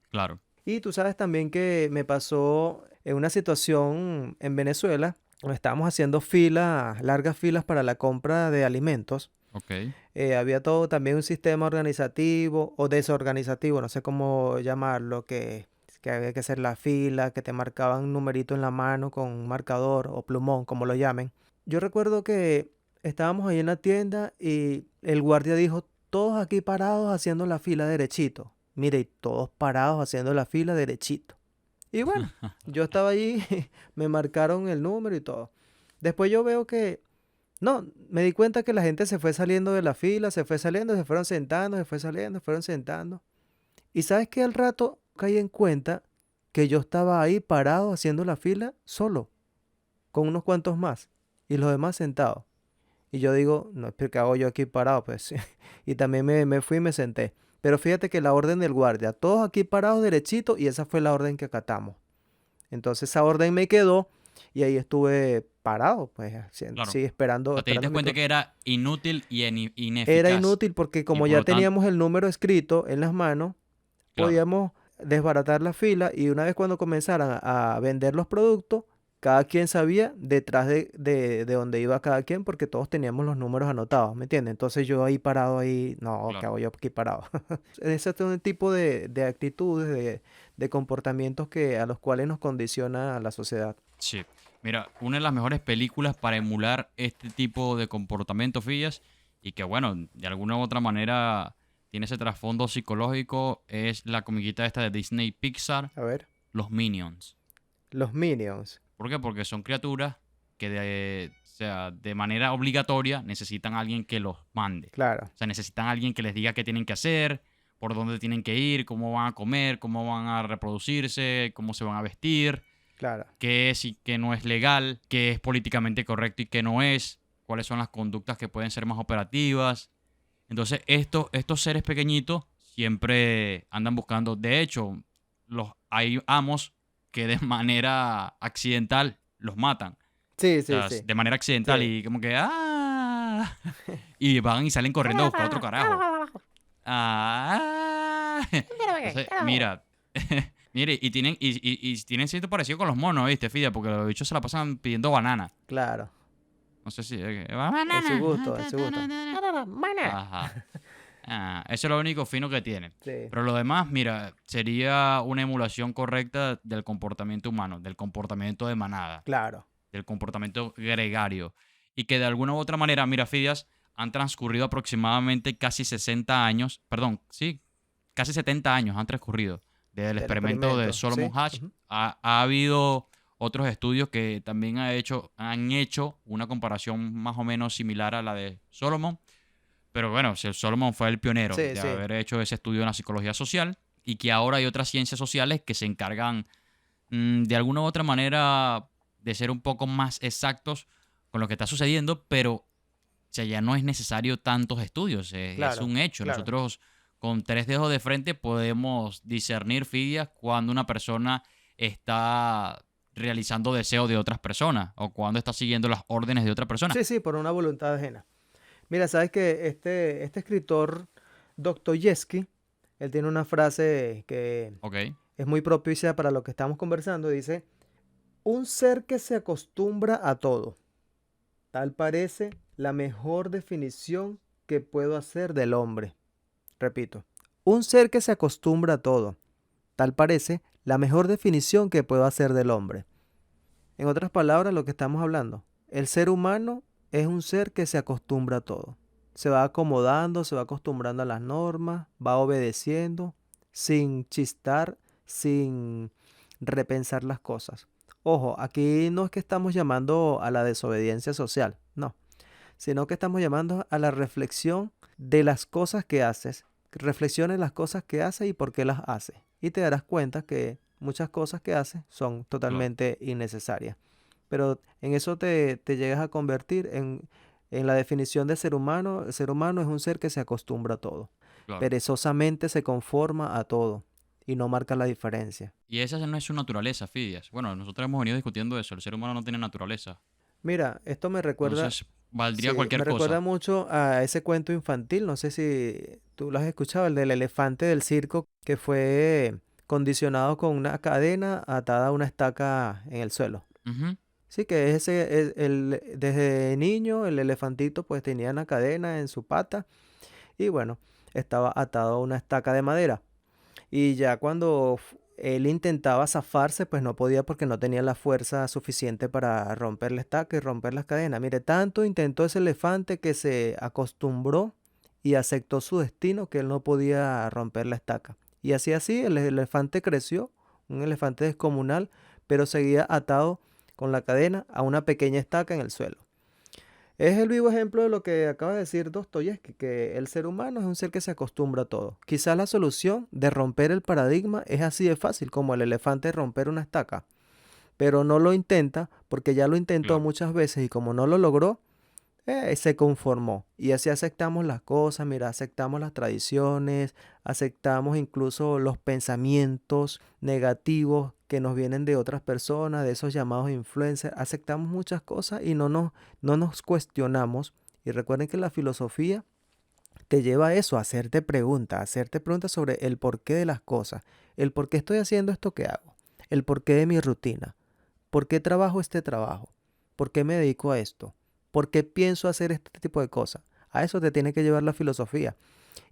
Claro, Y tú sabes también que me pasó en una situación en Venezuela, donde estábamos haciendo filas, largas filas para la compra de alimentos. ok, Había todo también un sistema organizativo o desorganizativo, no sé cómo llamarlo, que había que hacer la fila, que te marcaban un numerito en la mano con un marcador o plumón, como lo llamen. Yo recuerdo que estábamos ahí en la tienda y el guardia dijo, todos aquí parados haciendo la fila derechito. Mire, y todos parados haciendo la fila derechito. Y bueno, yo estaba allí, me marcaron el número y todo. Después yo veo que no, me di cuenta que la gente se fue saliendo de la fila, se fue saliendo, se fueron sentando, se fue saliendo, se fueron sentando. Y sabes que al rato caí en cuenta que yo estaba ahí parado haciendo la fila solo, con unos cuantos más, y los demás sentados. Y yo digo, no, pero ¿qué hago yo aquí parado? Pues y también me fui y me senté. Pero fíjate que la orden del guardia, todos aquí parados derechito, y esa fue la orden que acatamos. Entonces esa orden me quedó y ahí estuve parado, pues, claro. sí, O esperando, sea, te diste esperando mi cuenta turno. que era inútil y Era ineficaz. inútil porque Y como por ya lo tanto, teníamos el número escrito en las manos, claro, podíamos desbaratar la fila y una vez cuando comenzaran a vender los productos, cada quien sabía detrás de dónde iba cada quien porque todos teníamos los números anotados, ¿me entiendes? Entonces yo ahí parado ahí, no, ¿qué claro. hago yo aquí parado? Ese es un tipo de actitudes, de comportamientos que, a los cuales nos condiciona la sociedad. Sí. Mira, una de las mejores películas para emular este tipo de comportamiento, Fillas, y que bueno, de alguna u otra manera tiene ese trasfondo psicológico, es la comiquita esta de Disney Pixar, A ver, Los Minions. los Minions. ¿Por qué? Porque son criaturas que sea, de manera obligatoria necesitan a alguien que los mande. Claro, O sea, necesitan a alguien que les diga qué tienen que hacer, por dónde tienen que ir, cómo van a comer, cómo van a reproducirse, cómo se van a vestir, claro. qué es y qué no es legal, qué es políticamente correcto y qué no es, cuáles son las conductas que pueden ser más operativas. Entonces, estos seres pequeñitos siempre andan buscando. De hecho, hay amos que de manera accidental los matan. Sí, O sí, sea, sí. de manera accidental Sí. y como que ¡ah! Y van y salen corriendo a buscar otro carajo. ¡Ah! Entonces, mira, mire, y tienen cierto parecido con los monos, ¿viste, Fidia? Porque los bichos se la pasan pidiendo banana. Claro. No sé si... En su ¡Banana! gusto, en su gusto. Ajá. Eso es lo único fino que tiene. Sí, Pero lo demás, mira, sería una emulación correcta del comportamiento humano, del comportamiento de manada, claro. del comportamiento gregario. Y que de alguna u otra manera, mira, Fidias, han transcurrido aproximadamente casi 60 años, perdón, sí, casi 70 años han transcurrido desde el Del experimento de experimento, Solomon sí. Hatch. Ujú. Ha habido otros estudios que también han hecho una comparación más o menos similar a la de Solomon. Pero bueno, si el Solomon fue el pionero Sí, de sí. haber hecho ese estudio en la psicología social y que ahora hay otras ciencias sociales que se encargan de alguna u otra manera de ser un poco más exactos con lo que está sucediendo, pero o sea, ya no es necesario tantos estudios, es Claro, un hecho. claro. Nosotros con 3 dedos de frente podemos discernir, Fidias, cuando una persona está realizando deseo de otras personas o cuando está siguiendo las órdenes de otra persona. Sí, sí, por una voluntad ajena. Mira, sabes que este escritor, Dostoyevsky, él tiene una frase que Ok, es muy propicia para lo que estamos conversando. Dice, un ser que se acostumbra a todo. Tal parece la mejor definición que puedo hacer del hombre. Repito, un ser que se acostumbra a todo. Tal parece la mejor definición que puedo hacer del hombre. En otras palabras, lo que estamos hablando, el ser humano es un ser que se acostumbra a todo. Se va acomodando, se va acostumbrando a las normas, va obedeciendo, sin chistar, sin repensar las cosas. Ojo, aquí no es que estamos llamando a la desobediencia social, no, sino que estamos llamando a la reflexión de las cosas que haces. Reflexiona en las cosas que haces y por qué las haces. Y te darás cuenta que muchas cosas que haces son claro, totalmente innecesarias. Pero en eso te llegas a convertir en la definición de ser humano. El ser humano es un ser que se acostumbra a todo. claro. Perezosamente se conforma a todo y no marca la diferencia. Y esa no es su naturaleza, Fidias. Bueno, nosotros hemos venido discutiendo eso. El ser humano no tiene naturaleza. Mira, esto me recuerda, Entonces, valdría sí, me cualquier recuerda cosa. mucho a ese cuento infantil. No sé si tú lo has escuchado, el del elefante del circo que fue condicionado con una cadena atada a una estaca en el suelo. Ujú, Sí, que es ese, desde niño el elefantito pues tenía una cadena en su pata y bueno, estaba atado a una estaca de madera. Y ya cuando él intentaba zafarse, pues no podía porque no tenía la fuerza suficiente para romper la estaca y romper las cadenas. Mire, tanto intentó ese elefante que se acostumbró y aceptó su destino que él no podía romper la estaca. Y así, el elefante creció, un elefante descomunal, pero seguía atado con la cadena a una pequeña estaca en el suelo. Es el vivo ejemplo de lo que acaba de decir Dostoyevsky, que el ser humano es un ser que se acostumbra a todo. Quizás la solución de romper el paradigma es así de fácil como el elefante romper una estaca, pero no lo intenta porque ya lo intentó claro. muchas veces y como no lo logró, se conformó. Y así aceptamos las cosas, mira, aceptamos las tradiciones, aceptamos incluso los pensamientos negativos que nos vienen de otras personas, de esos llamados influencers. Aceptamos muchas cosas y no nos cuestionamos. Y recuerden que la filosofía te lleva a eso, a hacerte preguntas sobre el porqué de las cosas, el por qué estoy haciendo esto que hago, el porqué de mi rutina, por qué trabajo este trabajo, por qué me dedico a esto, por qué pienso hacer este tipo de cosas. A eso te tiene que llevar la filosofía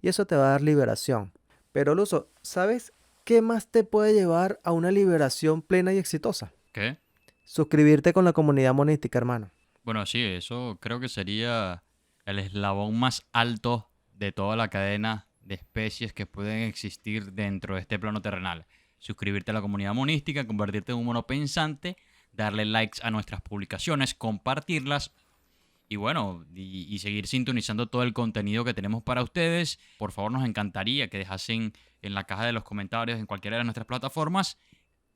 y eso te va a dar liberación. Pero Luso, ¿sabes qué más te puede llevar a una liberación plena y exitosa? ¿Qué? Suscribirte con la comunidad monística, hermano. Bueno, sí, eso creo que sería el eslabón más alto de toda la cadena de especies que pueden existir dentro de este plano terrenal. Suscribirte a la comunidad monística, convertirte en un mono pensante, darle likes a nuestras publicaciones, compartirlas Y bueno, y seguir sintonizando todo el contenido que tenemos para ustedes. Por favor, nos encantaría que dejasen en la caja de los comentarios en cualquiera de nuestras plataformas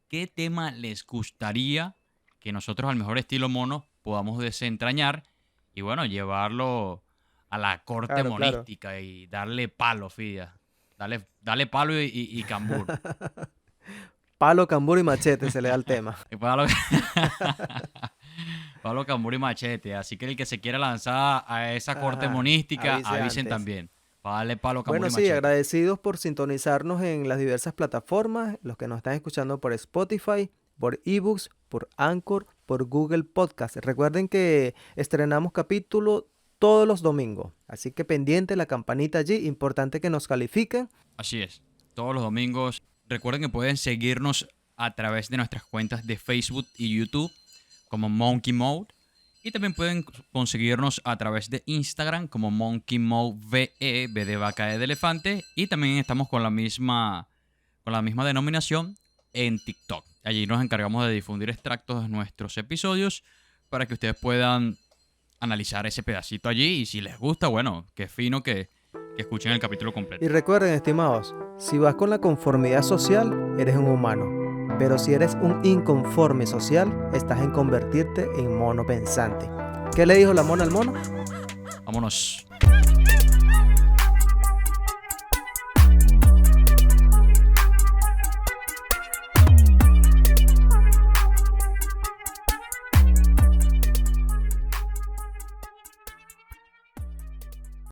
qué tema les gustaría que nosotros al mejor estilo mono podamos desentrañar y bueno, llevarlo a la corte Claro, claro. monística y darle palo, Fidia. Dale palo y cambur. Palo, cambur y machete se le da el tema. Y palo, palo, cambur y machete. Así que el que se quiera lanzar a esa corte Ajá, monística, avise avisen antes. también. Para darle palo, cambur Bueno, y sí, machete. agradecidos por sintonizarnos en las diversas plataformas, los que nos están escuchando por Spotify, por eBooks, por Anchor, por Google Podcast. Recuerden que estrenamos capítulo todos los domingos, así que pendiente la campanita allí, importante que nos califiquen. Así es. Todos los domingos. Recuerden que pueden seguirnos a través de nuestras cuentas de Facebook y YouTube como Monkey Mode. Y también pueden conseguirnos a través de Instagram como Monkey Mode VE, B de vaca, E de elefante. Y también estamos con la misma denominación en TikTok. Allí nos encargamos de difundir extractos de nuestros episodios para que ustedes puedan analizar ese pedacito allí. Y si les gusta, bueno, qué fino que escuchen el capítulo completo. Y recuerden, estimados, si vas con la conformidad social, eres un humano. Pero si eres un inconforme social, estás en convertirte en mono pensante. ¿Qué le dijo la mona al mono? Vámonos.